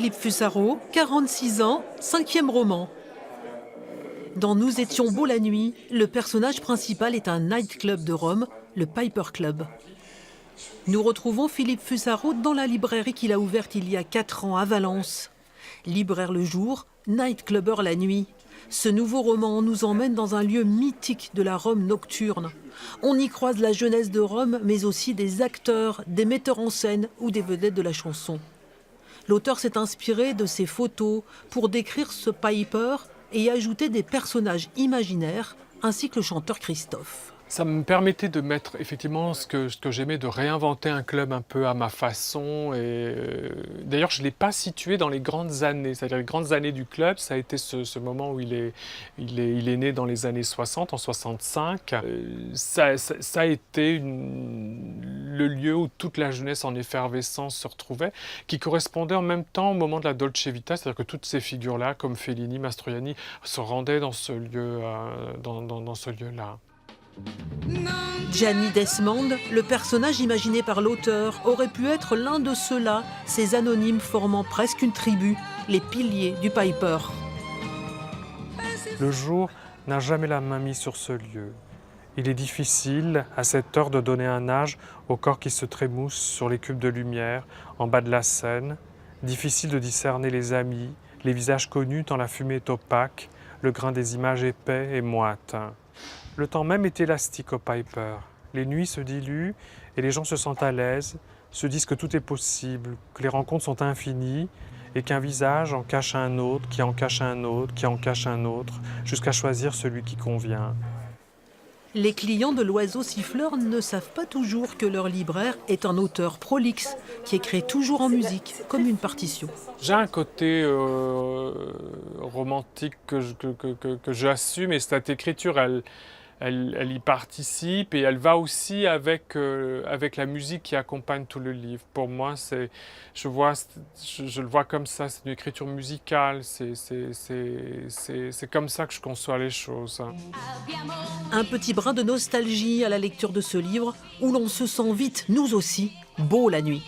Philippe Fusaro, 46 ans, 5e roman. Dans Nous étions beaux la nuit, le personnage principal est un nightclub de Rome, le Piper Club. Nous retrouvons Philippe Fusaro dans la librairie qu'il a ouverte il y a 4 ans à Valence. Libraire le jour, nightclubber la nuit. Ce nouveau roman nous emmène dans un lieu mythique de la Rome nocturne. On y croise la jeunesse de Rome, mais aussi des acteurs, des metteurs en scène ou des vedettes de la chanson. L'auteur s'est inspiré de ces photos pour décrire ce Piper et y ajouter des personnages imaginaires, ainsi que le chanteur Christophe. Ça me permettait de mettre effectivement ce que j'aimais, de réinventer un club un peu à ma façon. D'ailleurs, je ne l'ai pas situé dans les grandes années. C'est-à-dire les grandes années du club, ça a été ce moment où il est né dans les années 60, en 65. Ça a été le lieu où toute la jeunesse en effervescence se retrouvait, qui correspondait en même temps au moment de la Dolce Vita. C'est-à-dire que toutes ces figures-là, comme Fellini, Mastroianni, se rendaient dans ce lieu, dans ce lieu-là. Gianni Desmond, le personnage imaginé par l'auteur, aurait pu être l'un de ceux-là, ces anonymes formant presque une tribu, les piliers du Piper. Le jour n'a jamais la main mise sur ce lieu. Il est difficile, à cette heure, de donner un âge au corps qui se trémousse sur les cubes de lumière en bas de la scène. Difficile de discerner les amis, les visages connus tant la fumée est opaque, le grain des images épais et moite. Le temps même est élastique au Piper. Les nuits se diluent et les gens se sentent à l'aise, se disent que tout est possible, que les rencontres sont infinies et qu'un visage en cache un autre, qui en cache un autre, qui en cache un autre, jusqu'à choisir celui qui convient. Les clients de l'Oiseau Siffleur ne savent pas toujours que leur libraire est un auteur prolixe qui écrit toujours en musique, comme une partition. J'ai un côté romantique que j'assume, et cette écriture, elle y participe, et elle va aussi avec la musique qui accompagne tout le livre. Pour moi, je le vois comme ça, c'est une écriture musicale, c'est comme ça que je conçois les choses. Un petit brin de nostalgie à la lecture de ce livre, où l'on se sent vite, nous aussi, beau la nuit.